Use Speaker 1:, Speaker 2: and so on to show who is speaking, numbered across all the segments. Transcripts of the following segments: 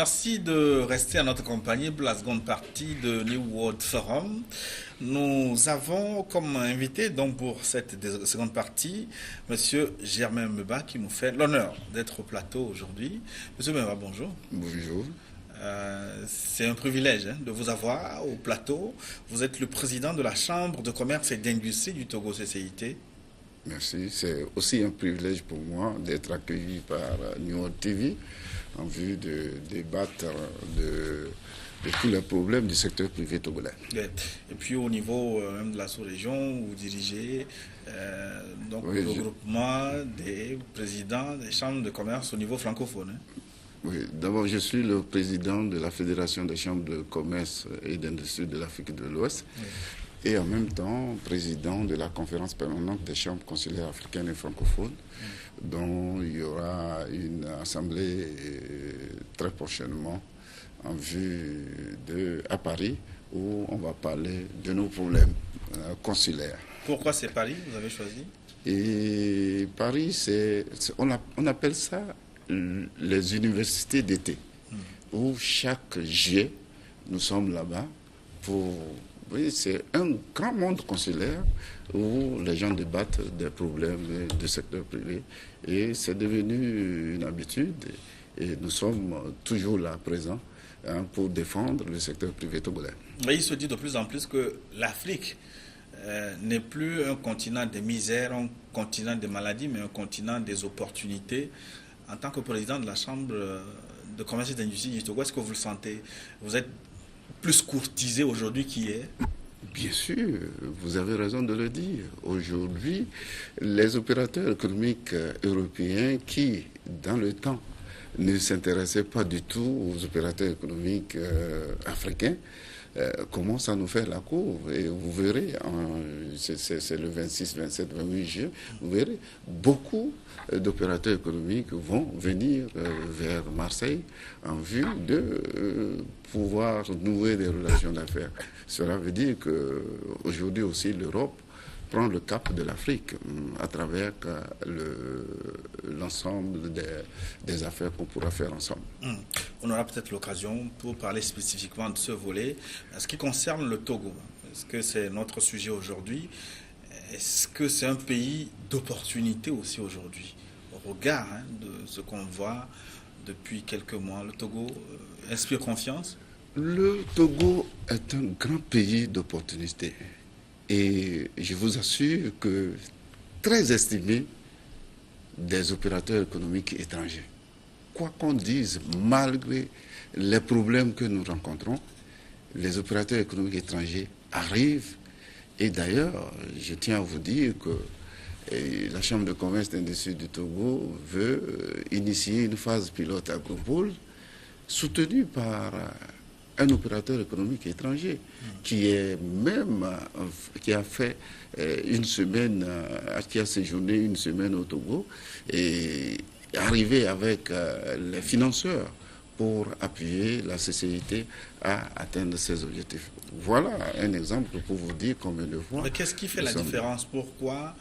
Speaker 1: merci de rester à notre compagnie pour la seconde partie de New World Forum. Nous avons comme invité donc pour cette seconde partie Monsieur Germain Mbeba qui nous fait l'honneur d'être au plateau aujourd'hui. Monsieur Mbeba, bonjour.
Speaker 2: Bonjour.
Speaker 1: C'est un privilège de vous avoir au plateau. Vous êtes le président de la Chambre de commerce et d'industrie du Togo CCIT.
Speaker 2: Merci. C'est aussi un privilège pour moi d'être accueilli par New World TV en vue de débattre de tous les problèmes du secteur privé togolais.
Speaker 1: Et puis au niveau de la sous-région, vous dirigez donc le regroupement des présidents des chambres de commerce au niveau francophone.
Speaker 2: Oui, d'abord je suis le président de la Fédération des chambres de commerce et d'industrie de l'Afrique de l'Ouest. Oui. Et en même temps président de la conférence permanente des chambres consulaires africaines et francophones, dont il y aura une assemblée très prochainement en vue à Paris, où on va parler de nos problèmes consulaires.
Speaker 1: Pourquoi c'est Paris, vous avez choisi?
Speaker 2: Et Paris, on appelle ça les universités d'été, où chaque juillet, nous sommes là-bas pour... Oui, c'est un grand monde consulaire où les gens débattent des problèmes du secteur privé. Et c'est devenu une habitude. Et nous sommes toujours là présents pour défendre le secteur privé togolais.
Speaker 1: Mais il se dit de plus en plus que l'Afrique n'est plus un continent de misère, un continent de maladies, mais un continent des opportunités. En tant que président de la Chambre de commerce et d'industrie du Togo, est-ce que vous le sentez? Vous êtes plus courtisé aujourd'hui qu'hier?
Speaker 2: Bien sûr, vous avez raison de le dire. Aujourd'hui, les opérateurs économiques européens qui, dans le temps, ne s'intéressaient pas du tout aux opérateurs économiques africains, commencent à nous faire la cour. Et vous verrez, c'est le 26, 27, 28 juin, vous verrez, beaucoup d'opérateurs économiques vont venir vers Marseille en vue de pouvoir nouer des relations d'affaires. Cela veut dire qu'aujourd'hui aussi l'Europe prend le cap de l'Afrique à travers l'ensemble des affaires qu'on pourra faire ensemble.
Speaker 1: On aura peut-être l'occasion pour parler spécifiquement de ce volet. En ce qui concerne le Togo, est-ce que c'est notre sujet aujourd'hui? Est-ce que c'est un pays d'opportunité aussi aujourd'hui? Au regard de ce qu'on voit depuis quelques mois, le Togo inspire confiance?
Speaker 2: Le Togo est un grand pays d'opportunités. Et je vous assure que très estimé des opérateurs économiques étrangers. Quoi qu'on dise, malgré les problèmes que nous rencontrons, les opérateurs économiques étrangers arrivent. Et d'ailleurs, je tiens à vous dire que la Chambre de commerce et d'industrie du Togo veut initier une phase pilote agropole soutenue par un opérateur économique étranger qui a fait une semaine, qui a séjourné une semaine au Togo et arrivé avec les financeurs pour appuyer la CCIT à atteindre ses objectifs. Voilà un exemple pour vous dire combien de fois...
Speaker 1: Mais qu'est-ce qui fait la différence? Pourquoi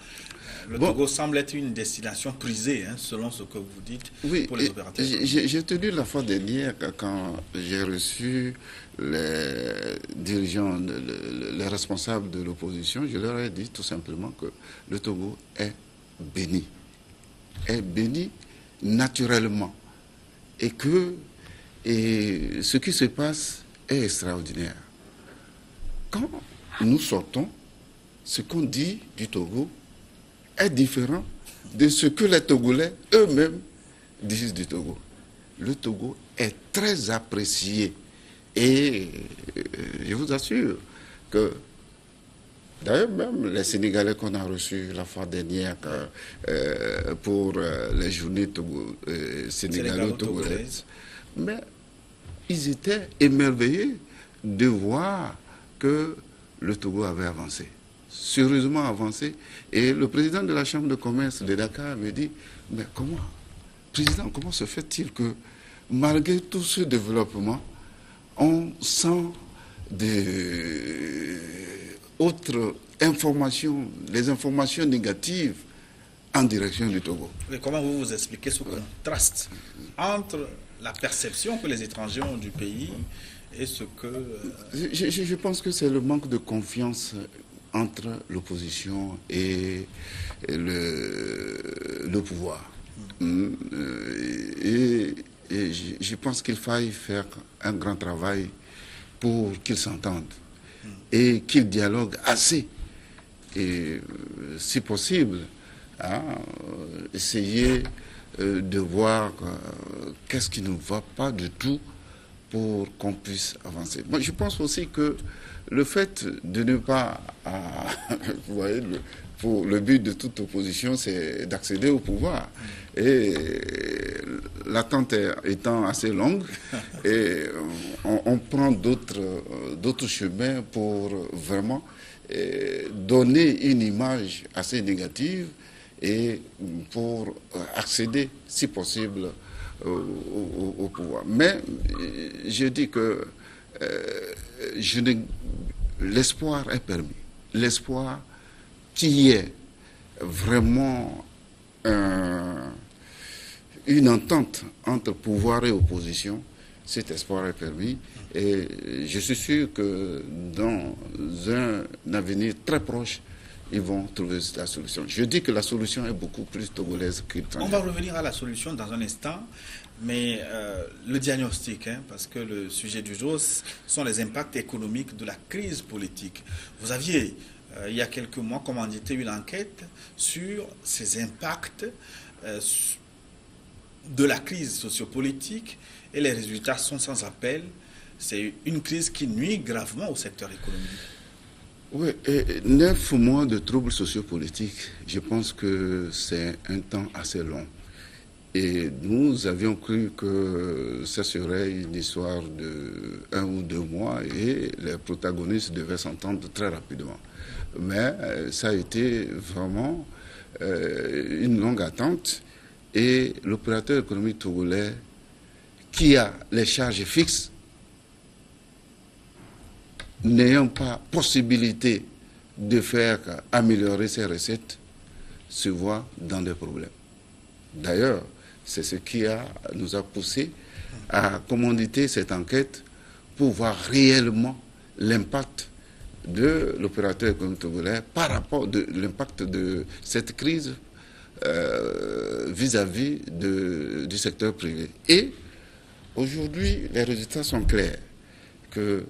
Speaker 1: le Togo semble être une destination prisée, selon ce que vous dites, pour les opérateurs?
Speaker 2: J'ai tenu la fois dernière, quand j'ai reçu les dirigeants, les responsables de l'opposition, je leur ai dit tout simplement que le Togo est béni naturellement, et que ce qui se passe est extraordinaire. Quand nous sortons, ce qu'on dit du Togo est différent de ce que les Togolais eux-mêmes disent du Togo. Le Togo est très apprécié et je vous assure que, d'ailleurs même les Sénégalais qu'on a reçus la fois dernière pour les journées sénégalo-togolaises, mais ils étaient émerveillés de voir que le Togo avait avancé, sérieusement avancé. Et le président de la Chambre de commerce de Dakar me dit, mais président, comment se fait-il que malgré tout ce développement, on sent autres informations, les informations négatives en direction du Togo?
Speaker 1: Mais comment vous expliquez ce contraste entre la perception que les étrangers ont du pays et ce que...
Speaker 2: Je pense que c'est le manque de confiance entre l'opposition et le pouvoir. Et je pense qu'il faille faire un grand travail pour qu'ils s'entendent et qu'ils dialoguent assez. Et si possible, hein, essayer de voir qu'est-ce qui ne va pas du tout pour qu'on puisse avancer. Moi, je pense aussi que le fait de ne pas... vous voyez, le but de toute opposition, c'est d'accéder au pouvoir. Et l'attente étant assez longue, et on prend d'autres chemins pour vraiment donner une image assez négative et pour accéder, si possible, au pouvoir. Mais je dis que l'espoir est permis. L'espoir qu'il y ait vraiment une entente entre pouvoir et opposition, cet espoir est permis. Et je suis sûr que dans un avenir très proche, ils vont trouver la solution. Je dis que la solution est beaucoup plus togolaise qu'étrangère.
Speaker 1: On va revenir à la solution dans un instant, mais le diagnostic, parce que le sujet du jour sont les impacts économiques de la crise politique. Vous aviez, il y a quelques mois, commandité une enquête sur ces impacts de la crise sociopolitique et les résultats sont sans appel. C'est une crise qui nuit gravement au secteur économique.
Speaker 2: Oui, et 9 mois de troubles sociopolitiques, je pense que c'est un temps assez long. Et nous avions cru que ça serait une histoire de 1 ou 2 mois et les protagonistes devaient s'entendre très rapidement. Mais ça a été vraiment une longue attente et l'opérateur économique togolais qui a les charges fixes, n'ayant pas possibilité de faire améliorer ses recettes, se voit dans des problèmes. D'ailleurs, c'est ce qui nous a poussé à commanditer cette enquête pour voir réellement l'impact de l'opérateur économique togolais par rapport à l'impact de cette crise vis-à-vis du secteur privé. Et aujourd'hui, les résultats sont clairs que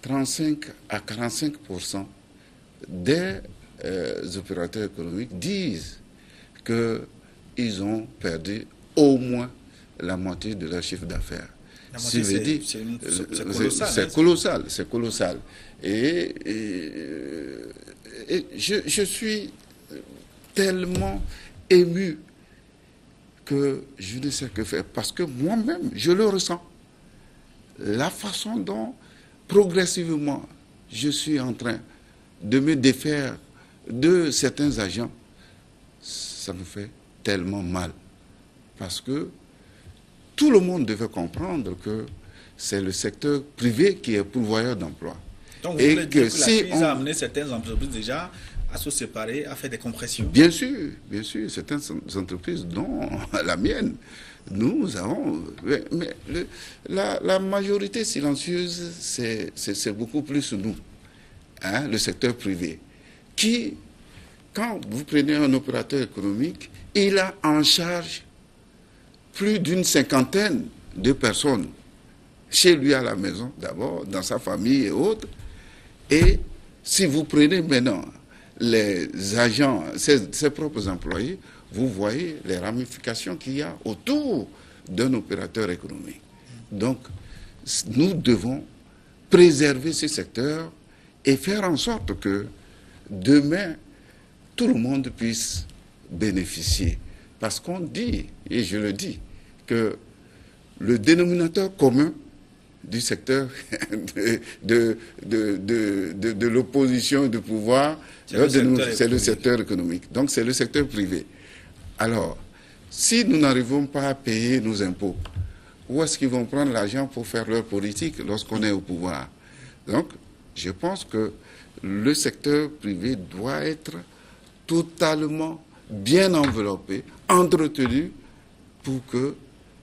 Speaker 2: 35 à 45% des opérateurs économiques disent qu'ils ont perdu au moins la moitié de leur chiffre d'affaires.
Speaker 1: C'est colossal.
Speaker 2: C'est colossal, c'est colossal. Et je suis tellement ému que je ne sais que faire. Parce que moi-même, je le ressens. La façon dont progressivement, je suis en train de me défaire de certains agents, ça me fait tellement mal. Parce que tout le monde devait comprendre que c'est le secteur privé qui est pourvoyeur d'emplois.
Speaker 1: Donc vous voulez dire que la crise a amené certaines entreprises déjà à se séparer, à faire des compressions?
Speaker 2: Bien sûr, certaines entreprises, dont la mienne, nous avons... Mais la majorité silencieuse, c'est beaucoup plus nous, le secteur privé, qui, quand vous prenez un opérateur économique, il a en charge plus d'une 50aine de personnes, chez lui à la maison, d'abord, dans sa famille et autres. Et si vous prenez maintenant les agents, ses propres employés, vous voyez les ramifications qu'il y a autour d'un opérateur économique. Donc, nous devons préserver ce secteur et faire en sorte que demain, tout le monde puisse bénéficier. Parce qu'on dit, et je le dis, que le dénominateur commun du secteur de l'opposition du pouvoir, c'est le secteur économique. Donc c'est le secteur privé. Alors, si nous n'arrivons pas à payer nos impôts, où est-ce qu'ils vont prendre l'argent pour faire leur politique lorsqu'on est au pouvoir? Donc, je pense que le secteur privé doit être totalement bien enveloppé, entretenu, pour que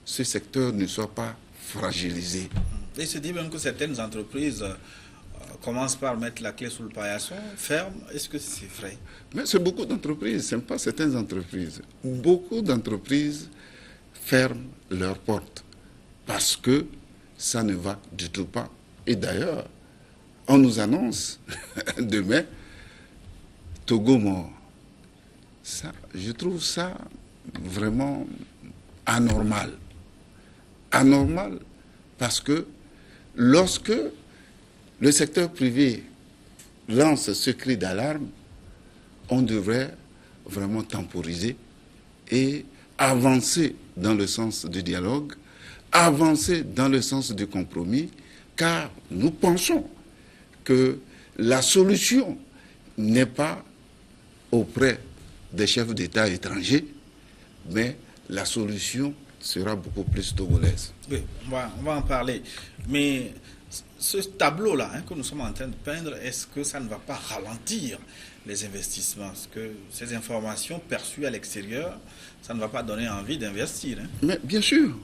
Speaker 2: ce secteur ne soit pas fragilisé.
Speaker 1: Il se dit même que certaines entreprises commencent par mettre la clé sous le paillasson, ferment. Est-ce que c'est vrai?
Speaker 2: Mais c'est beaucoup d'entreprises, ce n'est pas certaines entreprises. Beaucoup d'entreprises ferment leurs portes parce que ça ne va du tout pas. Et d'ailleurs, on nous annonce demain Togo mort. Ça, je trouve ça vraiment anormal. Anormal parce que lorsque le secteur privé lance ce cri d'alarme, on devrait vraiment temporiser et avancer dans le sens du dialogue, avancer dans le sens du compromis, car nous pensons que la solution n'est pas auprès des chefs d'État étrangers, mais la solution sera beaucoup plus togolaise.
Speaker 1: Oui, on va en parler. Mais ce tableau-là que nous sommes en train de peindre, est-ce que ça ne va pas ralentir les investissements? Parce que ces informations perçues à l'extérieur, ça ne va pas donner envie d'investir.
Speaker 2: Mais bien sûr,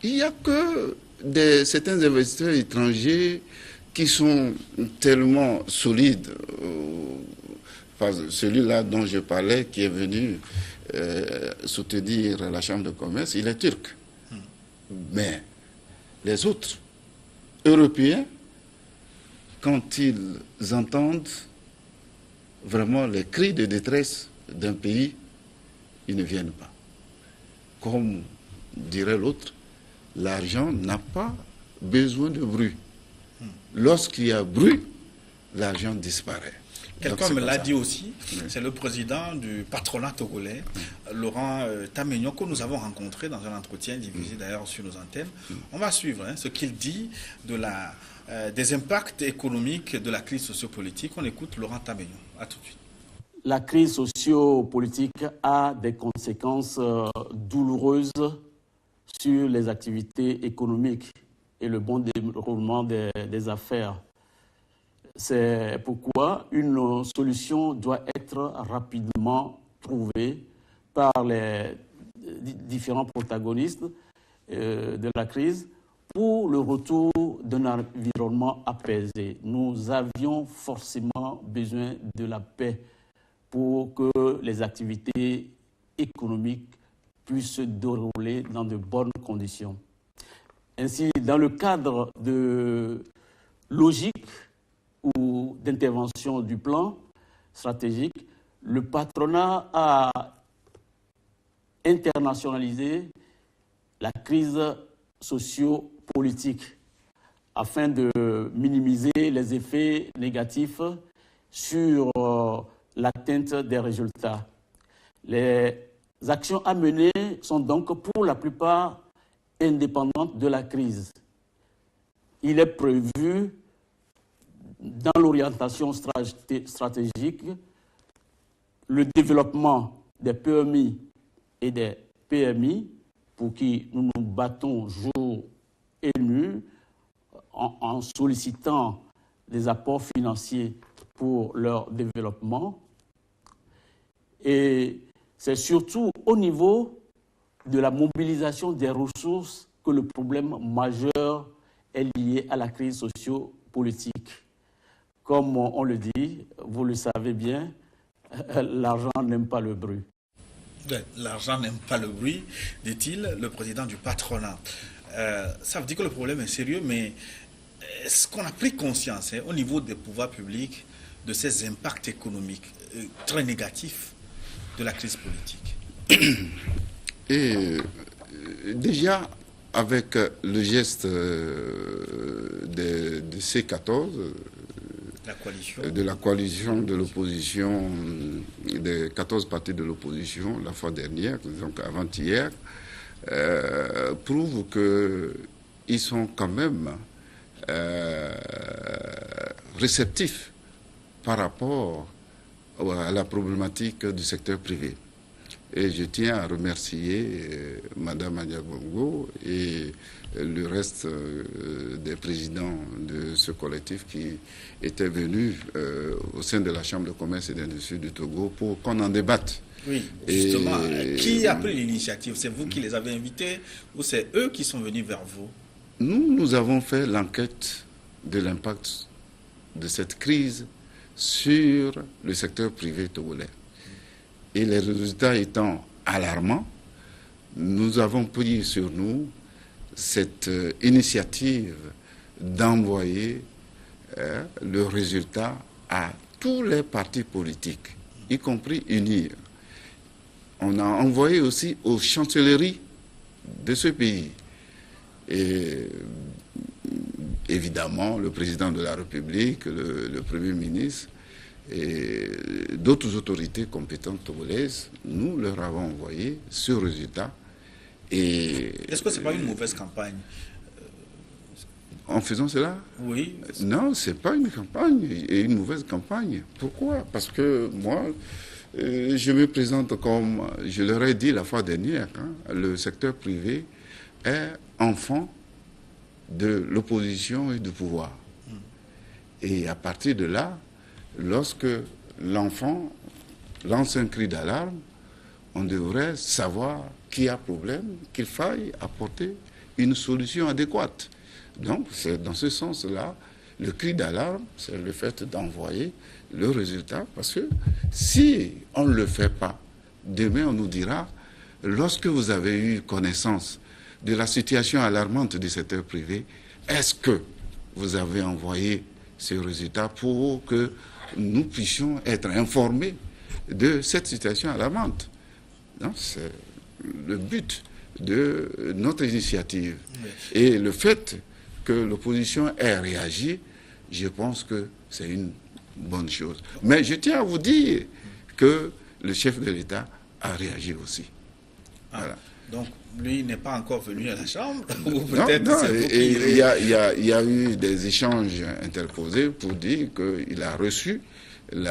Speaker 2: il n'y a que certains investisseurs étrangers qui sont tellement solides. Celui-là dont je parlais, qui est venu soutenir la Chambre de commerce, il est turc. Mais les autres Européens, quand ils entendent vraiment les cris de détresse d'un pays, ils ne viennent pas. Comme dirait l'autre, l'argent n'a pas besoin de bruit. Lorsqu'il y a bruit, l'argent disparaît.
Speaker 1: Quelqu'un me l'a dit aussi, c'est le président du patronat togolais, Laurent Tamegnon, que nous avons rencontré dans un entretien diffusé d'ailleurs sur nos antennes. On va suivre ce qu'il dit des impacts économiques de la crise sociopolitique. On écoute Laurent Tamegnon. À tout de suite.
Speaker 3: La crise sociopolitique a des conséquences douloureuses sur les activités économiques et le bon déroulement des affaires. C'est pourquoi une solution doit être rapidement trouvée par les différents protagonistes de la crise pour le retour d'un environnement apaisé. Nous avions forcément besoin de la paix pour que les activités économiques puissent se dérouler dans de bonnes conditions. Ainsi, dans le cadre de logique ou d'intervention du plan stratégique, le patronat a internationalisé la crise socio-politique afin de minimiser les effets négatifs sur l'atteinte des résultats. Les actions à mener sont donc pour la plupart indépendantes de la crise. Il est prévu dans l'orientation stratégique le développement des PMI et des PMI pour qui nous nous battons jour et nuit en sollicitant des apports financiers pour leur développement. Et c'est surtout au niveau de la mobilisation des ressources que le problème majeur est lié à la crise socio-politique. Comme on le dit, vous le savez bien, l'argent n'aime pas le bruit.
Speaker 1: L'argent n'aime pas le bruit, dit-il, le président du patronat. Ça veut dire que le problème est sérieux, mais est-ce qu'on a pris conscience au niveau des pouvoirs publics de ces impacts économiques très négatifs de la crise politique?
Speaker 2: Et déjà, avec le geste de C14, de la coalition de l'opposition, des 14 partis de l'opposition, la fois dernière, donc avant-hier, prouve qu'ils sont quand même réceptifs par rapport à la problématique du secteur privé. Et je tiens à remercier Madame Anya Bongo et le reste des présidents de ce collectif qui étaient venus au sein de la Chambre de commerce et d'industrie du Togo pour qu'on en débatte.
Speaker 1: Oui, justement, qui a pris l'initiative? C'est vous qui les avez invités ou c'est eux qui sont venus vers vous?
Speaker 2: Nous avons fait l'enquête de l'impact de cette crise sur le secteur privé togolais. Et les résultats étant alarmants, nous avons pris sur nous cette initiative d'envoyer le résultat à tous les partis politiques, y compris UNIR. On a envoyé aussi aux chancelleries de ce pays. Et évidemment, le président de la République, le Premier ministre et d'autres autorités compétentes togolaises, nous leur avons envoyé ce résultat.
Speaker 1: Est-ce que ce n'est pas une mauvaise campagne?
Speaker 2: En faisant cela?
Speaker 1: Oui.
Speaker 2: Non, ce n'est pas une campagne, et une mauvaise campagne. Pourquoi? Parce que moi, je me présente comme, je leur ai dit la fois dernière, le secteur privé est enfant de l'opposition et du pouvoir. Et à partir de là, lorsque l'enfant lance un cri d'alarme, on devrait savoir qu'il y a problème, qu'il faille apporter une solution adéquate. Donc, c'est dans ce sens-là, le cri d'alarme, c'est le fait d'envoyer le résultat, parce que si on ne le fait pas, demain on nous dira, lorsque vous avez eu connaissance de la situation alarmante du secteur privé, est-ce que vous avez envoyé ce résultat pour que nous puissions être informés de cette situation alarmante? Donc, c'est le but de notre initiative. Oui. Et le fait que l'opposition ait réagi, je pense que c'est une bonne chose. Mais je tiens à vous dire que le chef de l'État a réagi aussi.
Speaker 1: Voilà. Donc, lui n'est pas encore venu à la Chambre?
Speaker 2: Ou peut-être il y a eu des échanges interposés pour dire qu'il a reçu le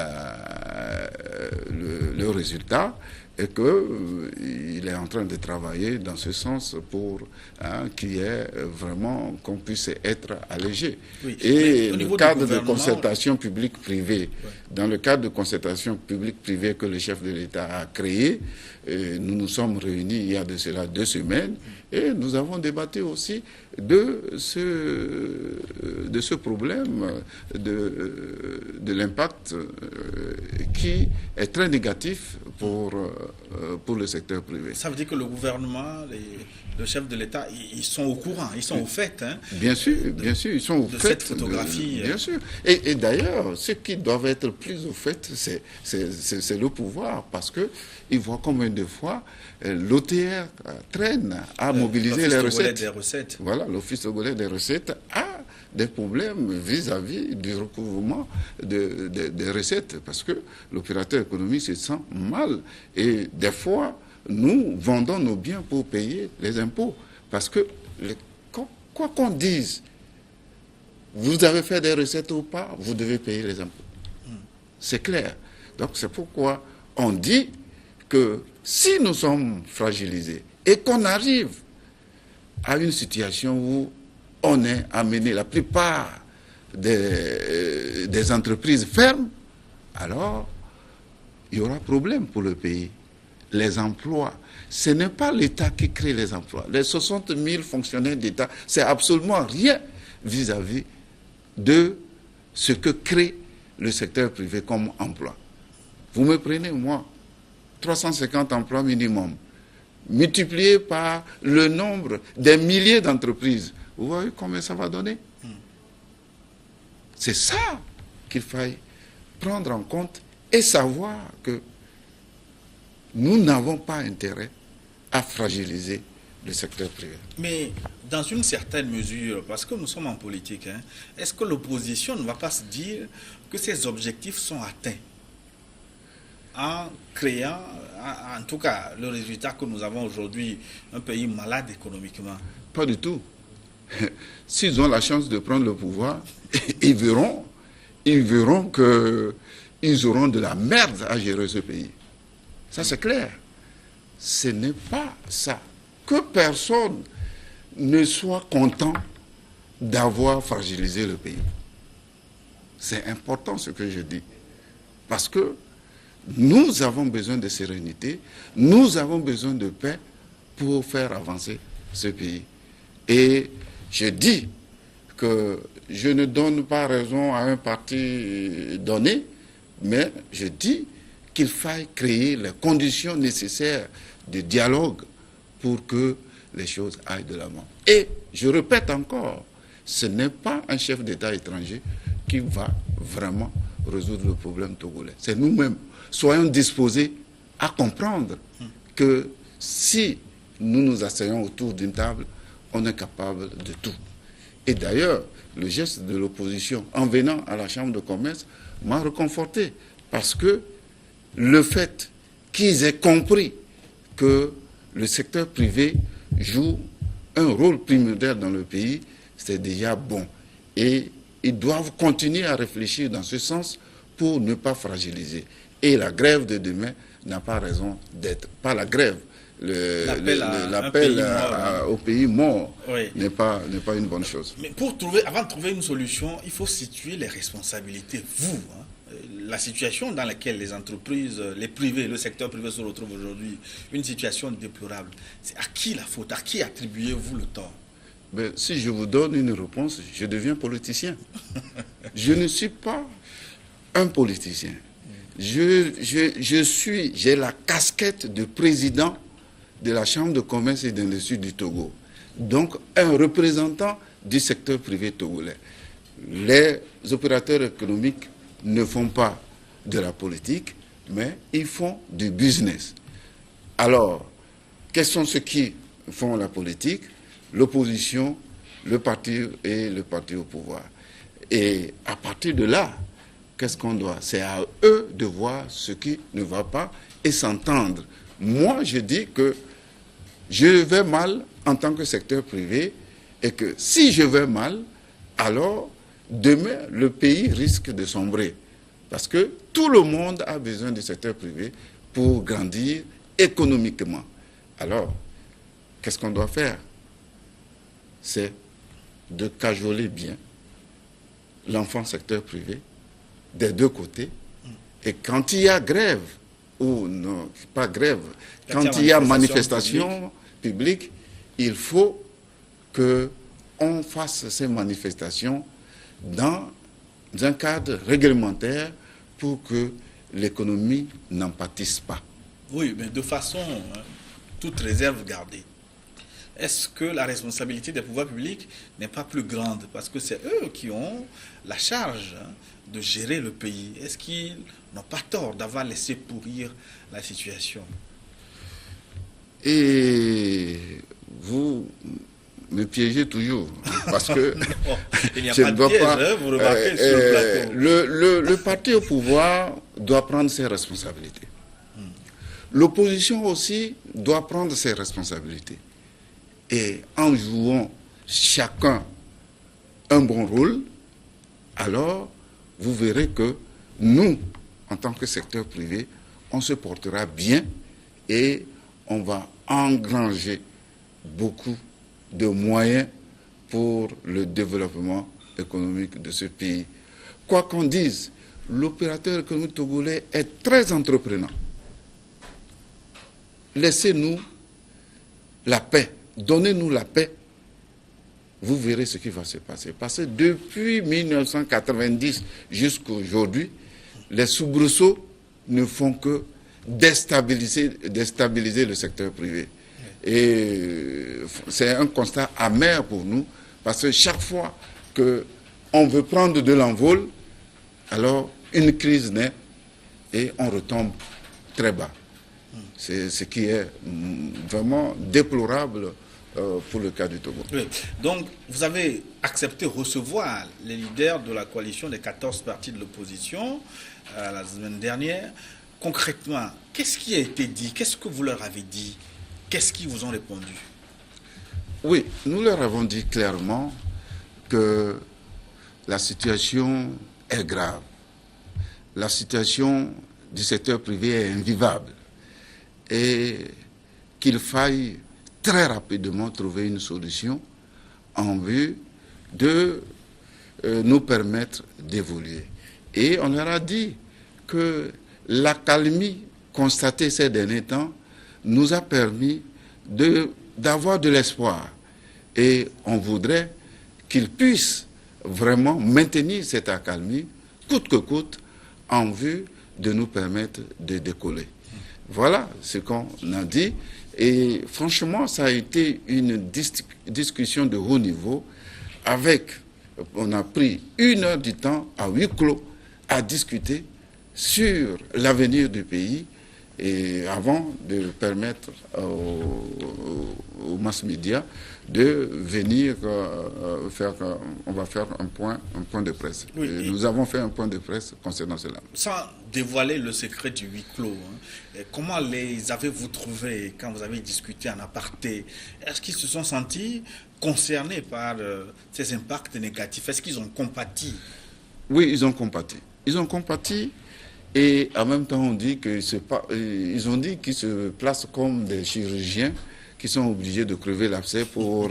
Speaker 2: résultat et qu'il est en train de travailler dans ce sens pour qu'il y ait vraiment qu'on puisse être allégé. Oui, et le cadre de concertation publique-privée, dans le cadre de concertation publique-privée que le chef de l'État a créé, nous nous sommes réunis il y a de cela 2 semaines et nous avons débattu aussi de ce problème de l'impact qui est très négatif pour le secteur privé.
Speaker 1: Ça veut dire que le gouvernement, le chef de l'État, ils sont au courant, ils sont au fait. Hein,
Speaker 2: bien sûr, ils sont au fait. De
Speaker 1: cette photographie.
Speaker 2: Bien sûr. Et d'ailleurs, ceux qui doivent être plus au fait, c'est le pouvoir, parce qu'ils voient combien de fois l'OTR traîne à mobiliser les recettes. Voilà, l'Office togolais des recettes a des problèmes vis-à-vis du recouvrement des recettes, parce que l'opérateur économique se sent mal. Et des fois, nous vendons nos biens pour payer les impôts. Parce que, quoi qu'on dise, vous avez fait des recettes ou pas, vous devez payer les impôts. C'est clair. Donc c'est pourquoi on dit que si nous sommes fragilisés et qu'on arrive à une situation où on est amené, la plupart des entreprises ferment, alors il y aura problème pour le pays. Les emplois, ce n'est pas l'État qui crée les emplois. Les 60 000 fonctionnaires d'État, c'est absolument rien vis-à-vis de ce que crée le secteur privé comme emploi. Vous me prenez, moi, 350 emplois minimum, multiplié par le nombre des milliers d'entreprises. Vous voyez combien ça va donner? C'est ça qu'il faille prendre en compte et savoir que nous n'avons pas intérêt à fragiliser le secteur privé.
Speaker 1: Mais dans une certaine mesure, parce que nous sommes en politique, est-ce que l'opposition ne va pas se dire que ces objectifs sont atteints en créant, en tout cas, le résultat que nous avons aujourd'hui, un pays malade économiquement?
Speaker 2: Pas du tout. S'ils ont la chance de prendre le pouvoir, ils verront qu'ils auront de la merde à gérer ce pays. Ça, c'est clair. ce n'est pas ça. Que personne ne soit content d'avoir fragilisé le pays. C'est important ce que je dis. Parce que nous avons besoin de sérénité, nous avons besoin de paix pour faire avancer ce pays. Et je dis que je ne donne pas raison à un parti donné, mais je dis qu'il faille créer les conditions nécessaires de dialogue pour que les choses aillent de l'avant. Et je répète encore, ce n'est pas un chef d'État étranger qui va vraiment résoudre le problème togolais. C'est nous-mêmes. Soyons disposés à comprendre que si nous nous asseyons autour d'une table, on est capable de tout. Et d'ailleurs, le geste de l'opposition en venant à la Chambre de commerce m'a réconforté parce que le fait qu'ils aient compris que le secteur privé joue un rôle primordial dans le pays, c'est déjà bon. Et ils doivent continuer à réfléchir dans ce sens pour ne pas fragiliser. Et la grève de demain n'a pas raison d'être. Pas la grève, l'appel au pays mort oui. n'est pas une bonne chose.
Speaker 1: Mais avant de trouver une solution, il faut situer les responsabilités. Vous, la situation dans laquelle les entreprises, les privés, le secteur privé se retrouve aujourd'hui, une situation déplorable. C'est à qui la faute? À qui attribuez-vous le tort?
Speaker 2: Ben, si je vous donne une réponse, je deviens politicien. Je ne suis pas un politicien. J'ai la casquette de président de la Chambre de commerce et d'industrie du Togo. Donc, un représentant du secteur privé togolais. Les opérateurs économiques ne font pas de la politique, mais ils font du business. Alors, quels sont ceux qui font la politique? L'opposition, le parti et le parti au pouvoir. Et à partir de là, qu'est-ce qu'on doit? C'est à eux de voir ce qui ne va pas et s'entendre. Moi, je dis que je vais mal en tant que secteur privé et que si je vais mal, alors demain, le pays risque de sombrer. Parce que tout le monde a besoin du secteur privé pour grandir économiquement. Alors, qu'est-ce qu'on doit faire? C'est de cajoler bien l'enfant secteur privé des deux côtés. Et quand il y a grève, ou non, pas grève, quand il y a manifestation publique, il faut qu'on fasse ces manifestations dans un cadre réglementaire pour que l'économie n'en pâtisse pas.
Speaker 1: Oui, mais de façon toute réserve gardée. Est-ce que la responsabilité des pouvoirs publics n'est pas plus grande? Parce que c'est eux qui ont la charge de gérer le pays. Est-ce qu'ils n'ont pas tort d'avoir laissé pourrir la situation?
Speaker 2: Et vous me piégez toujours, parce que
Speaker 1: il n'y a pas de piège, vous remarquez sur le
Speaker 2: plateau. Le parti au pouvoir doit prendre ses responsabilités. L'opposition aussi doit prendre ses responsabilités. Et en jouant chacun un bon rôle, alors vous verrez que nous, en tant que secteur privé, on se portera bien et on va engranger beaucoup de moyens pour le développement économique de ce pays. Quoi qu'on dise, l'opérateur économique togolais est très entreprenant. Laissez-nous la paix. Donnez-nous la paix, vous verrez ce qui va se passer. Parce que depuis 1990 jusqu'à aujourd'hui, les soubresauts ne font que déstabiliser le secteur privé. Et c'est un constat amer pour nous, parce que chaque fois qu'on veut prendre de l'envol, alors une crise naît et on retombe très bas. C'est ce qui est vraiment déplorable pour le cas du Togo.
Speaker 1: Oui. Donc, vous avez accepté recevoir les leaders de la coalition des 14 partis de l'opposition la semaine dernière. Concrètement, qu'est-ce qui a été dit? Qu'est-ce que vous leur avez dit? Qu'est-ce qu'ils vous ont répondu?
Speaker 2: Oui, nous leur avons dit clairement que la situation est grave. La situation du secteur privé est invivable. Et qu'il faille très rapidement trouver une solution en vue de nous permettre d'évoluer. Et on leur a dit que l'accalmie constatée ces derniers temps nous a permis d'avoir de l'espoir. Et on voudrait qu'ils puissent vraiment maintenir cette accalmie, coûte que coûte, en vue de nous permettre de décoller. Voilà ce qu'on a dit. Et franchement, ça a été une discussion de haut niveau on a pris 1 heure du temps à huis clos à discuter sur l'avenir du pays et avant de permettre aux mass médias de venir on va faire un point de presse.
Speaker 1: Oui,
Speaker 2: nous avons fait un point de presse concernant cela.
Speaker 1: Sans dévoiler le secret du huis clos, comment les avez-vous trouvés quand vous avez discuté en aparté? Est-ce qu'ils se sont sentis concernés par ces impacts négatifs? Est-ce qu'ils ont compati?
Speaker 2: Oui, ils ont compati. Ils ont compati et en même temps ils ont dit qu'ils se placent comme des chirurgiens qui sont obligés de crever l'abcès pour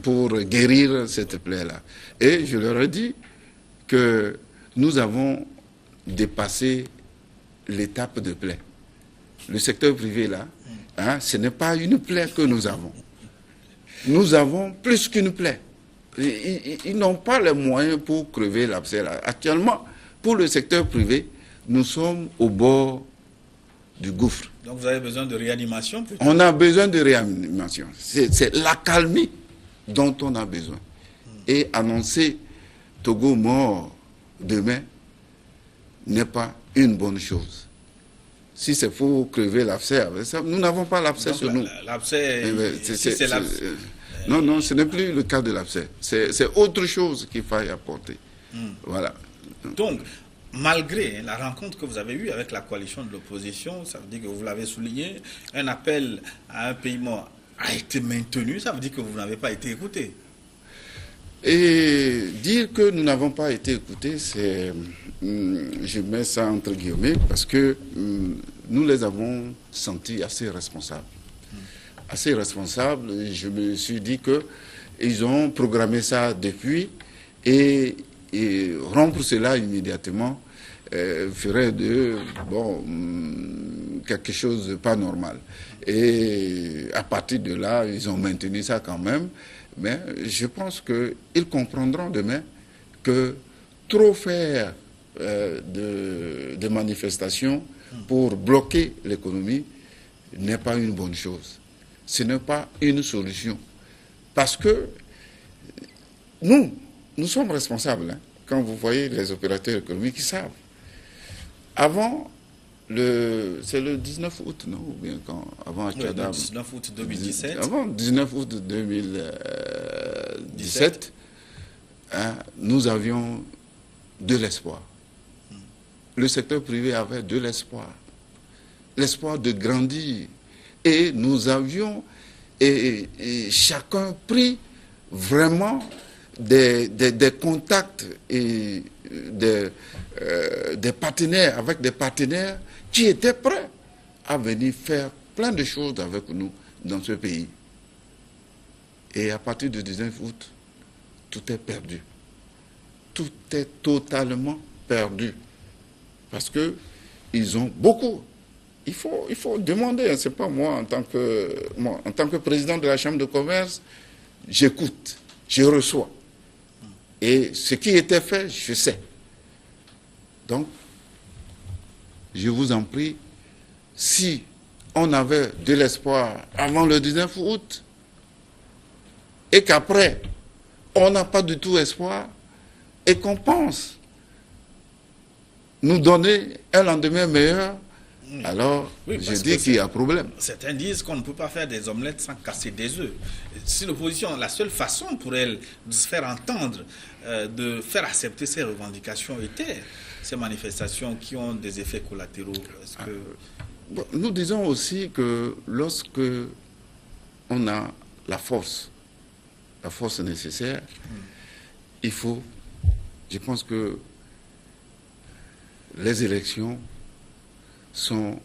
Speaker 2: pour guérir cette plaie-là. Et je leur ai dit que nous avons dépassé l'étape de plaie. Le secteur privé là, ce n'est pas une plaie que nous avons. Nous avons plus qu'une plaie. Ils n'ont pas les moyens pour crever l'abcès là. Actuellement, pour le secteur privé, nous sommes au bord du gouffre.
Speaker 1: Donc vous avez besoin de réanimation plutôt?
Speaker 2: On a besoin de réanimation. C'est l'accalmie dont on a besoin. Et annoncer Togo mort demain n'est pas une bonne chose. Si c'est pour crever l'abcès avec ça, nous n'avons pas l'abcès sur nous.
Speaker 1: L'abcès, c'est l'abcès.
Speaker 2: Non, ce n'est plus le cas de l'abcès. C'est autre chose qu'il faille apporter. Voilà.
Speaker 1: Donc, malgré la rencontre que vous avez eue avec la coalition de l'opposition, ça veut dire que vous l'avez souligné, un appel à un paiement a été maintenu, ça veut dire que vous n'avez pas été écouté.
Speaker 2: Et dire que nous n'avons pas été écoutés, je mets ça entre guillemets, parce que nous les avons sentis assez responsables. Assez responsables, je me suis dit qu'ils ont programmé ça depuis et rompre cela immédiatement ferait quelque chose de pas normal. Et à partir de là, ils ont maintenu ça quand même. Mais je pense qu'ils comprendront demain que trop faire de manifestations pour bloquer l'économie n'est pas une bonne chose. Ce n'est pas une solution. Parce que nous sommes responsables. Quand vous voyez les opérateurs économiques, ils savent. Avant, c'est le 19 août, non? Ou bien avant Achadam,
Speaker 1: le 19 août 2017.
Speaker 2: Avant 19 août 2017, nous avions de l'espoir. Le secteur privé avait de l'espoir. L'espoir de grandir. Et nous avions, et chacun pris vraiment des contacts et des partenaires, avec des partenaires qui étaient prêts à venir faire plein de choses avec nous dans ce pays. Et à partir du 19 août, tout est perdu. Tout est totalement perdu. Parce qu'ils ont beaucoup. Il faut demander, c'est pas moi en tant que président de la Chambre de commerce, j'écoute, je reçois. Et ce qui était fait, je sais. Donc, je vous en prie, si on avait de l'espoir avant le 19 août et qu'après, on n'a pas du tout espoir et qu'on pense nous donner un lendemain meilleur, alors
Speaker 1: oui,
Speaker 2: je dis qu'il y a problème.
Speaker 1: Certains disent qu'on ne peut pas faire des omelettes sans casser des œufs. Si l'opposition, la seule façon pour elle de se faire entendre, de faire accepter ses revendications était ces manifestations qui ont des effets collatéraux.
Speaker 2: Nous disons aussi que lorsque on a la force nécessaire, il faut, je pense que les élections sont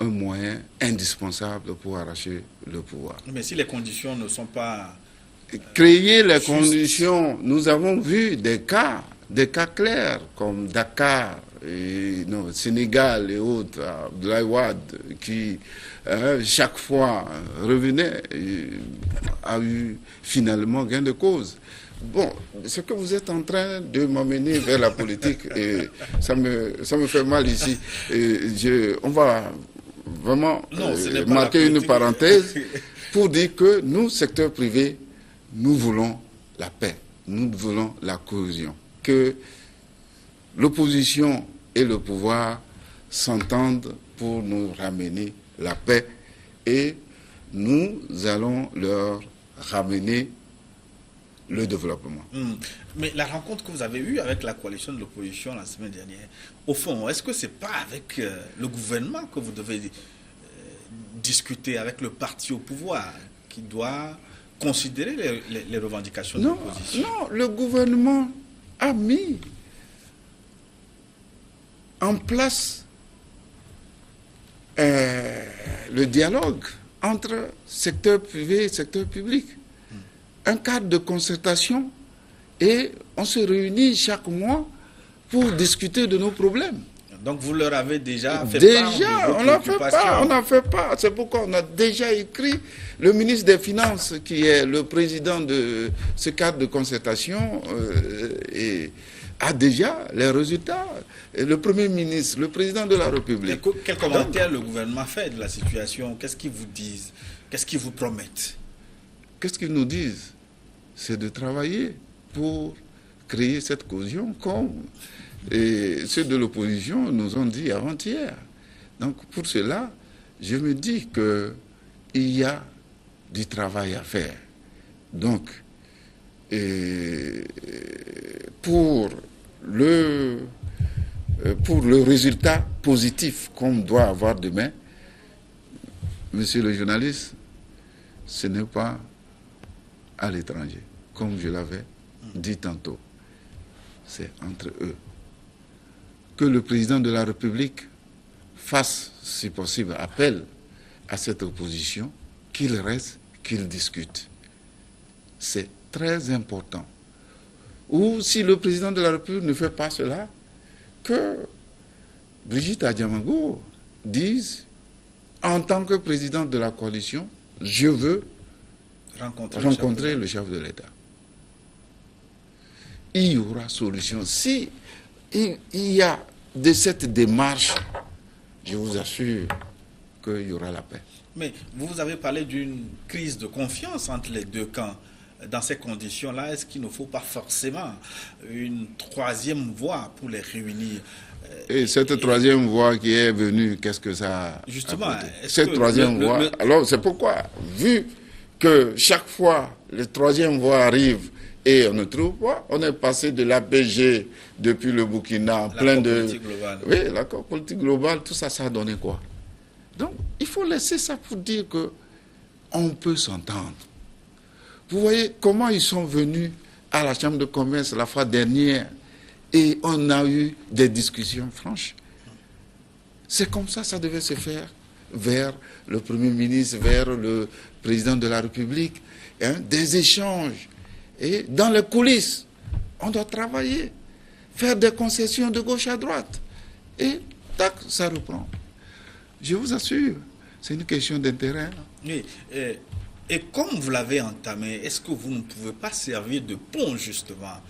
Speaker 2: un moyen indispensable pour arracher le pouvoir.
Speaker 1: Mais si les conditions ne sont pas...
Speaker 2: Créer les conditions, nous avons vu des cas clairs comme Dakar, Sénégal et autres, Abdoulaye Wade, qui chaque fois revenait et a eu finalement gain de cause. Bon, ce que vous êtes en train de m'amener vers la politique, et ça me fait mal ici. On va vraiment marquer une parenthèse pour dire que nous, secteur privé, nous voulons la paix, nous voulons la cohésion, que l'opposition et le pouvoir s'entendent pour nous ramener la paix et nous allons leur ramener le développement.
Speaker 1: Mais la rencontre que vous avez eue avec la coalition de l'opposition la semaine dernière, au fond, est-ce que ce n'est pas avec le gouvernement que vous devez discuter, avec le parti au pouvoir, qui doit considérer les revendications de l'opposition?
Speaker 2: Non, le gouvernement a mis en place le dialogue entre secteur privé et secteur public. Un cadre de concertation et on se réunit chaque mois pour discuter de nos problèmes.
Speaker 1: Donc vous leur avez déjà fait
Speaker 2: part on n'en fait pas. C'est pourquoi on a déjà écrit le ministre des Finances, qui est le président de ce cadre de concertation, et a déjà les résultats. Et le Premier ministre, le président de la République.
Speaker 1: Quel commentaire le gouvernement fait de la situation? Qu'est-ce qu'ils vous disent? Qu'est-ce qu'ils vous promettent?
Speaker 2: Qu'est-ce qu'ils nous disent? C'est de travailler pour créer cette cohésion comme ceux de l'opposition nous ont dit avant-hier. Donc pour cela, je me dis qu'il y a du travail à faire. Donc, pour le résultat positif qu'on doit avoir demain, monsieur le journaliste, ce n'est pas à l'étranger, comme je l'avais dit tantôt. C'est entre eux. Que le président de la République fasse, si possible, appel à cette opposition, qu'il reste, qu'il discute. C'est très important. Ou si le président de la République ne fait pas cela, que Brigitte Adjamago dise, en tant que président de la coalition, je veux rencontrer le chef de l'État. Il y aura solution. Si il y a de cette démarche, je vous assure qu'il y aura la paix.
Speaker 1: Mais vous avez parlé d'une crise de confiance entre les deux camps. Dans ces conditions-là, est-ce qu'il ne faut pas forcément une troisième voie pour les réunir?
Speaker 2: Et cette troisième voie qui est venue, qu'est-ce que ça
Speaker 1: justement,
Speaker 2: a coûté? Cette troisième voie, alors c'est pourquoi, vu que chaque fois le troisième voie arrive et on ne trouve pas, on est passé de l'APG depuis le Burkina, plein de... Oui, l'accord politique global, tout ça, ça a donné quoi? Donc, il faut laisser ça pour dire qu'on peut s'entendre. Vous voyez comment ils sont venus à la Chambre de commerce la fois dernière et on a eu des discussions franches. C'est comme ça devait se faire vers le Premier ministre, vers le président de la République, des échanges. Et dans les coulisses, on doit travailler, faire des concessions de gauche à droite. Et tac, ça reprend. Je vous assure, c'est une question d'intérêt.
Speaker 1: Oui, et comme vous l'avez entamé, est-ce que vous ne pouvez pas servir de pont, justement,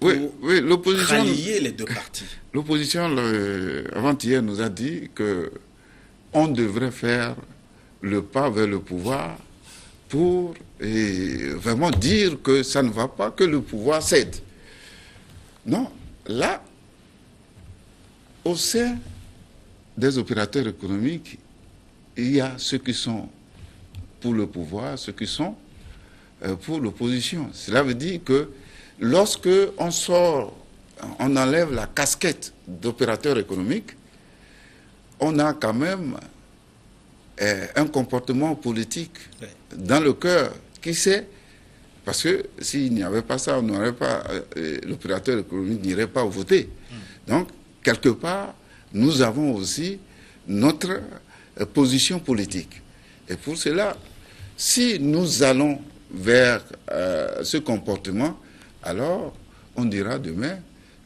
Speaker 2: oui, l'opposition,
Speaker 1: rallier les deux partis?
Speaker 2: L'opposition, avant-hier, nous a dit qu'on devrait faire le pas vers le pouvoir pour vraiment dire que ça ne va pas, que le pouvoir cède. Non, là, au sein des opérateurs économiques, il y a ceux qui sont pour le pouvoir, ceux qui sont pour l'opposition. Cela veut dire que lorsque on sort, on enlève la casquette d'opérateur économique, on a quand même un comportement politique dans le cœur qui sait, parce que s'il n'y avait pas ça, on n'aurait pas, l'opérateur économique n'irait pas voter. Donc, quelque part, nous avons aussi notre position politique. Et pour cela, si nous allons vers ce comportement, alors on dira demain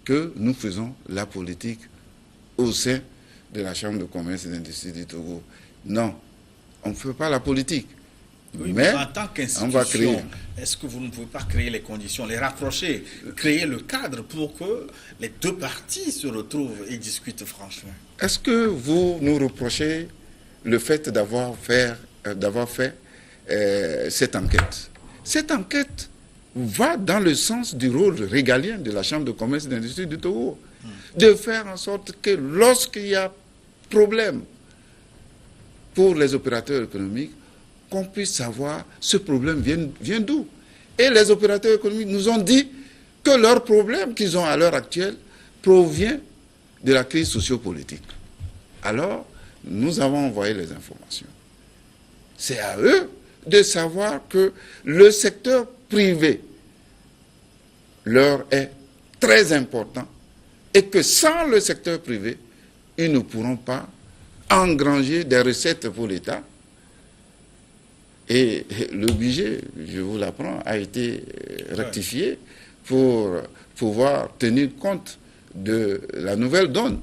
Speaker 2: que nous faisons la politique au sein de la Chambre de commerce et d'industrie du Togo. Non, on ne fait pas la politique.
Speaker 1: Oui,
Speaker 2: mais
Speaker 1: en tant qu'institution, est-ce que vous ne pouvez pas créer les conditions, les rapprocher, créer le cadre pour que les deux parties se retrouvent et discutent franchement?
Speaker 2: Est-ce que vous nous reprochez le fait d'avoir fait cette enquête? Cette enquête va dans le sens du rôle régalien de la Chambre de commerce et d'industrie du Togo, de faire en sorte que lorsqu'il y a problème pour les opérateurs économiques, qu'on puisse savoir ce problème vient d'où. Et les opérateurs économiques nous ont dit que leur problème qu'ils ont à l'heure actuelle provient de la crise sociopolitique. Alors, nous avons envoyé les informations. C'est à eux de savoir que le secteur privé leur est très important et que sans le secteur privé, ils ne pourront pas engranger des recettes pour l'État. Et le budget, je vous l'apprends, a été rectifié pour pouvoir tenir compte de la nouvelle donne.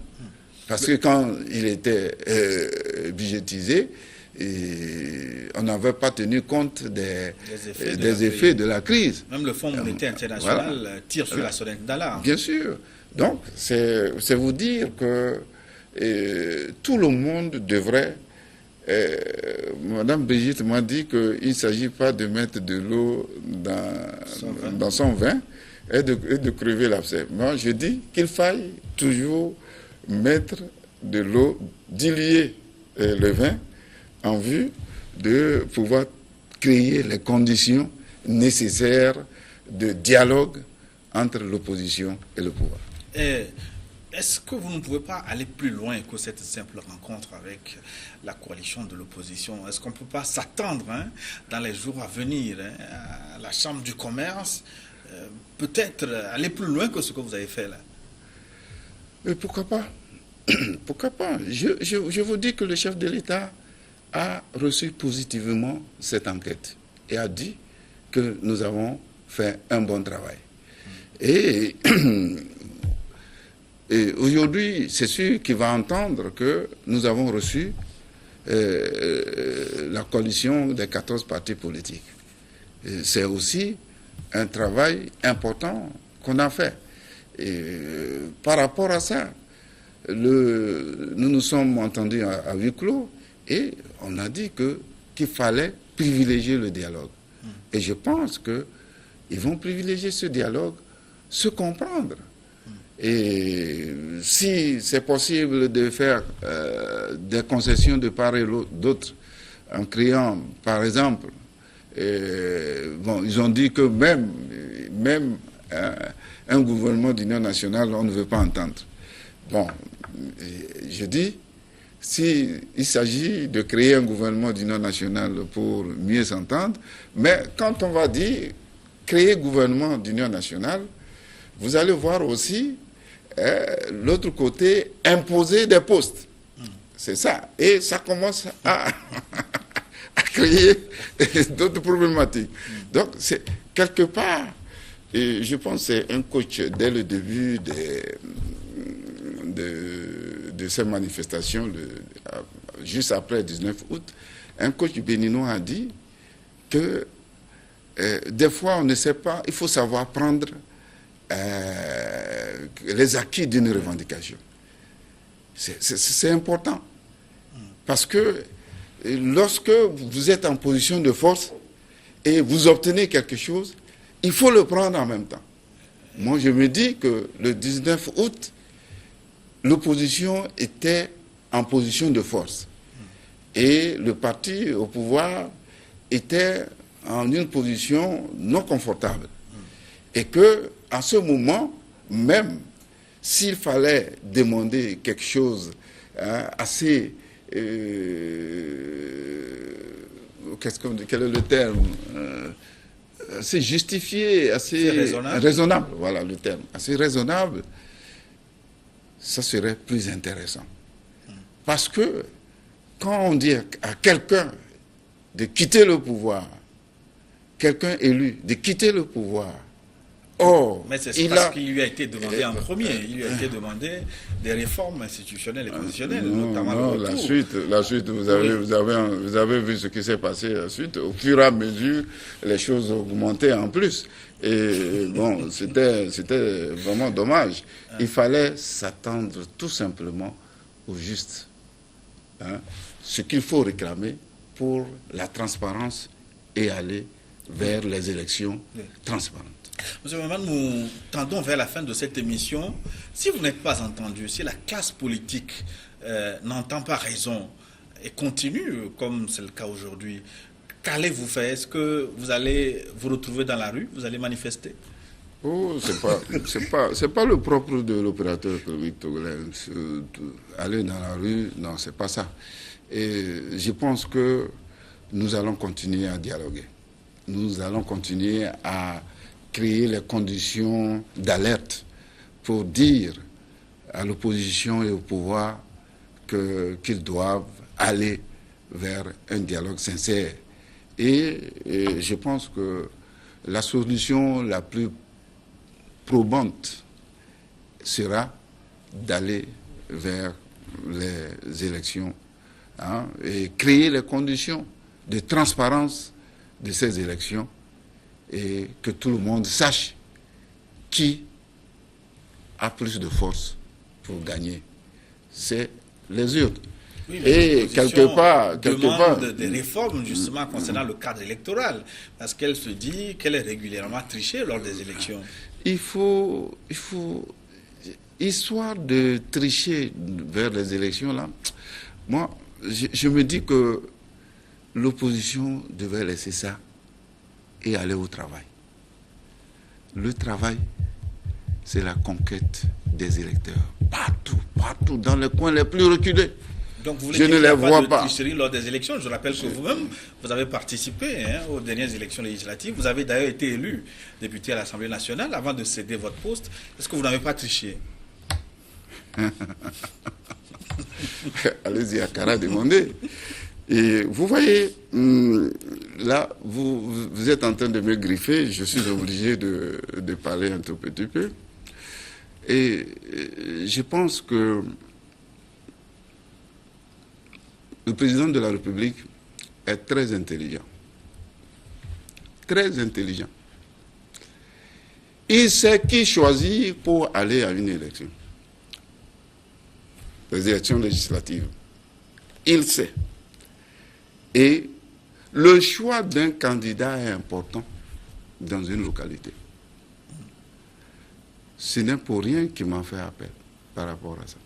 Speaker 2: Parce que quand il était budgétisé, on n'avait pas tenu compte des effets de la crise.
Speaker 1: Même le Fonds monétaire international tire sur la sonnette d'alarme.
Speaker 2: Bien sûr. Donc, c'est vous dire que tout le monde devrait... Madame Brigitte m'a dit qu'il ne s'agit pas de mettre de l'eau dans son vin et de crever l'abcès. Moi, je dis qu'il faille toujours mettre de l'eau, diluer le vin en vue de pouvoir créer les conditions nécessaires de dialogue entre l'opposition et le pouvoir.
Speaker 1: Est-ce que vous ne pouvez pas aller plus loin que cette simple rencontre avec la coalition de l'opposition? Est-ce qu'on ne peut pas s'attendre dans les jours à venir à la Chambre du commerce, peut-être aller plus loin que ce que vous avez fait là?
Speaker 2: Mais pourquoi pas? Pourquoi pas? Je vous dis que le chef de l'État a reçu positivement cette enquête et a dit que nous avons fait un bon travail. Et aujourd'hui, c'est sûr qu'il va entendre que nous avons reçu la coalition des 14 partis politiques. C'est aussi un travail important qu'on a fait. Et par rapport à ça, nous nous sommes entendus à huis clos et on a dit qu'il fallait privilégier le dialogue. Et je pense qu'ils vont privilégier ce dialogue, se comprendre. Et si c'est possible de faire des concessions de part et d'autre, en créant, par exemple, ils ont dit que même un gouvernement d'union nationale, on ne veut pas entendre. Bon, je dis, s'il s'agit de créer un gouvernement d'union nationale pour mieux s'entendre, mais quand on va dire créer gouvernement d'union nationale, vous allez voir aussi l'autre côté, imposer des postes. C'est ça. Et ça commence à créer d'autres problématiques. Donc, c'est quelque part, et je pense que c'est un coach dès le début de ces manifestations, juste après le 19 août, un coach béninois a dit que des fois, on ne sait pas, il faut savoir prendre les acquis d'une revendication. C'est important. Parce que lorsque vous êtes en position de force et vous obtenez quelque chose, il faut le prendre en même temps. Moi, je me dis que le 19 août, l'opposition était en position de force. Et le parti au pouvoir était en une position non confortable. Et que, à ce moment, même s'il fallait demander quelque chose assez... quel est le terme assez justifié, assez raisonnable, voilà le terme, assez raisonnable, ça serait plus intéressant. Parce que quand on dit à quelqu'un de quitter le pouvoir, quelqu'un élu, de quitter le pouvoir,
Speaker 1: mais c'est parce qu'il lui a été demandé en premier. Il lui a été demandé des réformes institutionnelles et constitutionnelles, notamment
Speaker 2: non,
Speaker 1: le retour.
Speaker 2: La suite, vous avez vu ce qui s'est passé la suite. Au fur et à mesure, les choses augmentaient en plus. Et bon, c'était vraiment dommage. Il fallait s'attendre tout simplement au juste. Hein, ce qu'il faut réclamer pour la transparence et aller vers les élections transparentes.
Speaker 1: Monsieur Maman, nous tendons vers la fin de cette émission. Si vous n'êtes pas entendu, si la classe politique n'entend pas raison et continue, comme c'est le cas aujourd'hui, qu'allez-vous faire? Est-ce que vous allez vous retrouver dans la rue? Vous allez manifester?
Speaker 2: Oh, c'est pas le propre de l'opérateur économique togolais. Aller dans la rue, non, c'est pas ça. Et je pense que nous allons continuer à dialoguer. Nous allons continuer à créer les conditions d'alerte pour dire à l'opposition et au pouvoir qu'ils doivent aller vers un dialogue sincère. Et je pense que la solution la plus probante sera d'aller vers les élections, hein, et créer les conditions de transparence de ces élections et que tout le monde sache qui a plus de force pour gagner. C'est les urnes.
Speaker 1: Oui,
Speaker 2: et quelque part,
Speaker 1: des réformes justement concernant le cadre électoral, parce qu'elle se dit qu'elle est régulièrement trichée lors des élections.
Speaker 2: Il faut, histoire de tricher vers les élections là, moi, je me dis que l'opposition devait laisser ça et aller au travail. Le travail, c'est la conquête des électeurs. Partout, dans les coins les plus reculés.
Speaker 1: Donc vous voulez
Speaker 2: je
Speaker 1: dire
Speaker 2: ne les vois pas.
Speaker 1: Tricherie lors des élections. Je rappelle que vous-même, vous avez participé aux dernières élections législatives. Vous avez d'ailleurs été élu député à l'Assemblée nationale avant de céder votre poste. Est-ce que vous n'avez pas triché?
Speaker 2: Allez-y à Kara demander. Et vous voyez, là, vous êtes en train de me griffer, je suis obligé de parler un tout petit peu. Et je pense que le président de la République est très intelligent. Très intelligent. Il sait qui choisir pour aller à une élection. Les élections législatives. Il sait. Et le choix d'un candidat est important dans une localité. Ce n'est pour rien qu'il m'en fait appel par rapport à ça.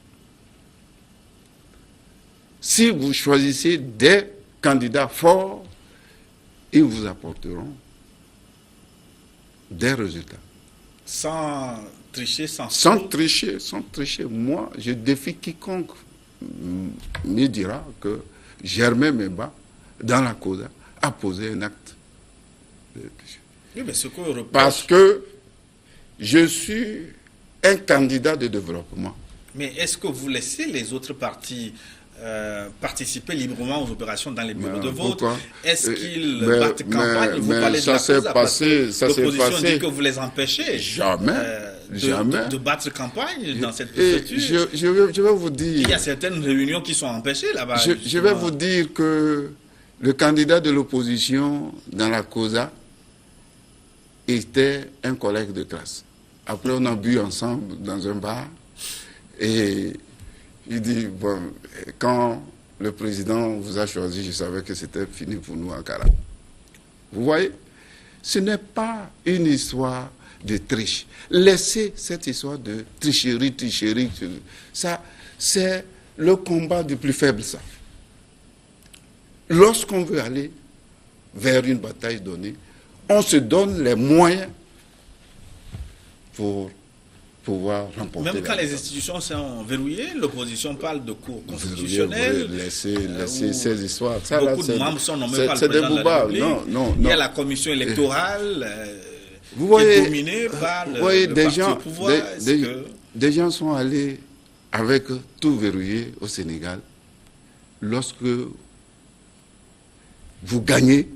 Speaker 2: Si vous choisissez des candidats forts, ils vous apporteront des résultats.
Speaker 1: Sans tricher,
Speaker 2: sans tricher. Moi, je défie quiconque me dira que Germain Memba, dans la cause, a posé un acte de triche.
Speaker 1: Oui, mais ce qu'on reproche...
Speaker 2: Parce que je suis un candidat de développement.
Speaker 1: Mais est-ce que vous laissez les autres partis participer librement aux opérations dans les bureaux de vote? Est-ce qu'ils battent campagne? Vous parlez de la cause, l'opposition dit que vous les empêchez de battre campagne dans cette procédure.
Speaker 2: Je vais vous dire...
Speaker 1: Il y a certaines réunions qui sont empêchées là-bas.
Speaker 2: Je vais vous dire que le candidat de l'opposition dans la COSA était un collègue de classe. Après, on a bu ensemble dans un bar et il dit, bon, quand le président vous a choisi, je savais que c'était fini pour nous à Kara. Vous voyez, ce n'est pas une histoire de triche. Laissez cette histoire de tricherie. Ça, c'est le combat du plus faible, ça. Lorsqu'on veut aller vers une bataille donnée, on se donne les moyens pour pouvoir remporter.
Speaker 1: Même quand les institutions sont verrouillées, l'opposition parle de cours constitutionnels.
Speaker 2: Laissez ces histoires. Ça,
Speaker 1: beaucoup de membres sont nommés par le président de la République.
Speaker 2: Non.
Speaker 1: Il y a la commission électorale
Speaker 2: vous voyez,
Speaker 1: qui est dominée par le parti au pouvoir.
Speaker 2: Des gens sont allés avec tout verrouillé au Sénégal lorsque vous gagnez,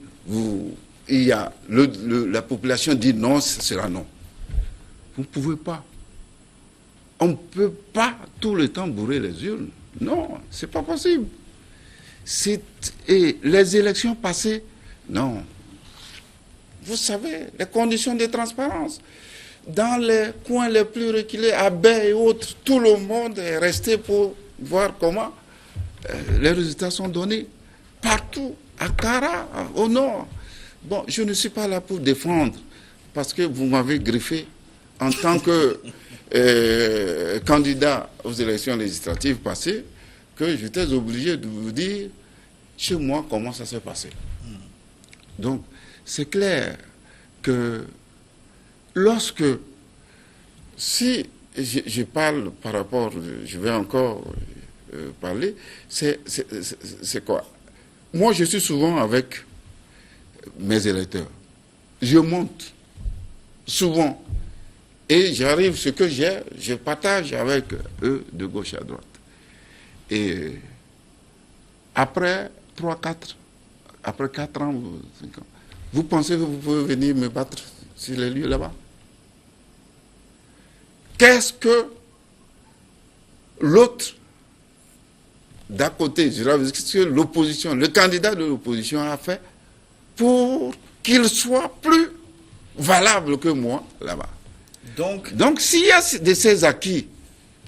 Speaker 2: la population dit non, ce sera non. Vous ne pouvez pas. On ne peut pas tout le temps bourrer les urnes. Non, ce n'est pas possible. Et les élections passées, non. Vous savez, les conditions de transparence. Dans les coins les plus reculés, à Baie et autres, tout le monde est resté pour voir comment les résultats sont donnés. Partout, à Kara, au nord. Bon, je ne suis pas là pour défendre, parce que vous m'avez greffé en tant que candidat aux élections législatives passées, que j'étais obligé de vous dire chez moi comment ça s'est passé. Donc, c'est clair que lorsque, si je parle par rapport, je vais encore parler, c'est quoi? Moi, je suis souvent avec mes électeurs. Je monte souvent. Et j'arrive, ce que j'ai, je partage avec eux de gauche à droite. Et après 4 ans, 5 ans, vous pensez que vous pouvez venir me battre sur les lieux là-bas? Qu'est-ce que l'autre d'à côté, ce que l'opposition, le candidat de l'opposition a fait pour qu'il soit plus valable que moi là-bas? Donc s'il y a de ces acquis,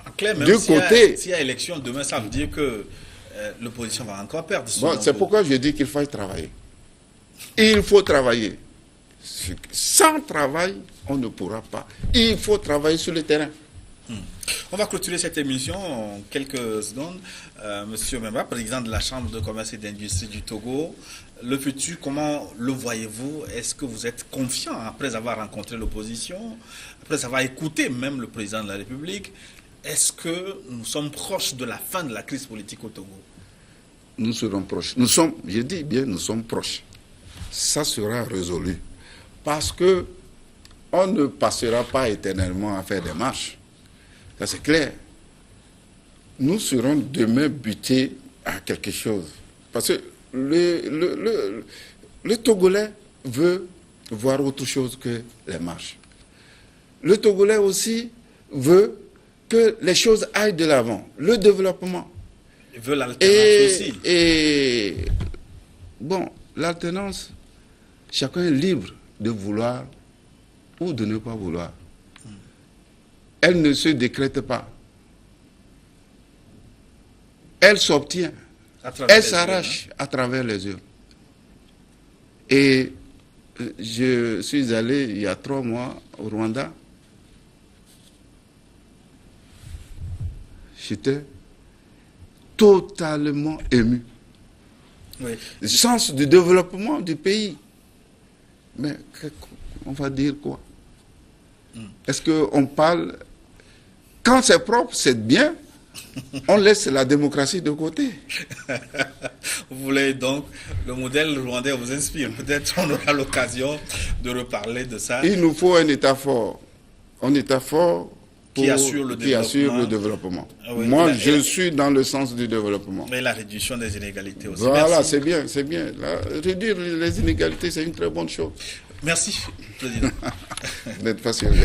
Speaker 1: en clair, même
Speaker 2: de côté...
Speaker 1: S'il y a élection demain, ça veut dire que l'opposition va encore perdre.
Speaker 2: Bon, c'est pourquoi je dis qu'il faut travailler. Il faut travailler. Sans travail, on ne pourra pas. Il faut travailler sur le terrain.
Speaker 1: On va clôturer cette émission en quelques secondes. Monsieur Memba, président de la Chambre de commerce et d'industrie du Togo, le futur, comment le voyez-vous? Est-ce que vous êtes confiant après avoir rencontré l'opposition, après avoir écouté même le président de la République? Est-ce que nous sommes proches de la fin de la crise politique au Togo?
Speaker 2: Nous serons proches. Je dis bien, nous sommes proches. Ça sera résolu. Parce que on ne passera pas éternellement à faire des marches. Ça, c'est clair. Nous serons demain butés à quelque chose. Parce que le Togolais veut voir autre chose que les marches. Le Togolais aussi veut que les choses aillent de l'avant. Le développement.
Speaker 1: Il veut l'alternance aussi.
Speaker 2: Et bon, l'alternance, chacun est libre de vouloir ou de ne pas vouloir. Elle ne se décrète pas. Elle s'obtient. Elle s'arrache à travers les yeux. Et je suis allé il y a 3 mois au Rwanda. J'étais totalement ému.
Speaker 1: Oui.
Speaker 2: Le sens du développement du pays. Mais on va dire quoi? Est-ce qu'on parle... Quand c'est propre, c'est bien. On laisse la démocratie de côté.
Speaker 1: Vous voulez donc, le modèle rwandais vous inspire. Peut-être on aura l'occasion de reparler de ça.
Speaker 2: Il nous faut un État fort. Un État fort
Speaker 1: qui assure le
Speaker 2: développement.
Speaker 1: Oui,
Speaker 2: moi, je suis dans le sens du développement.
Speaker 1: Mais la réduction des inégalités aussi.
Speaker 2: Voilà, c'est bien, c'est bien. Réduire les inégalités, c'est une très bonne chose.
Speaker 1: Merci, Président.
Speaker 2: D'être passionné.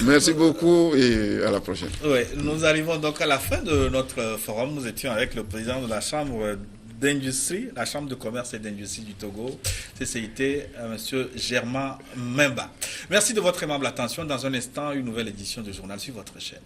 Speaker 2: Merci beaucoup et à la prochaine.
Speaker 1: Oui, nous arrivons donc à la fin de notre forum. Nous étions avec le président de la Chambre d'industrie, la Chambre de commerce et d'industrie du Togo, CCIT, M. Germain Memba. Merci de votre aimable attention. Dans un instant, une nouvelle édition du journal sur votre chaîne.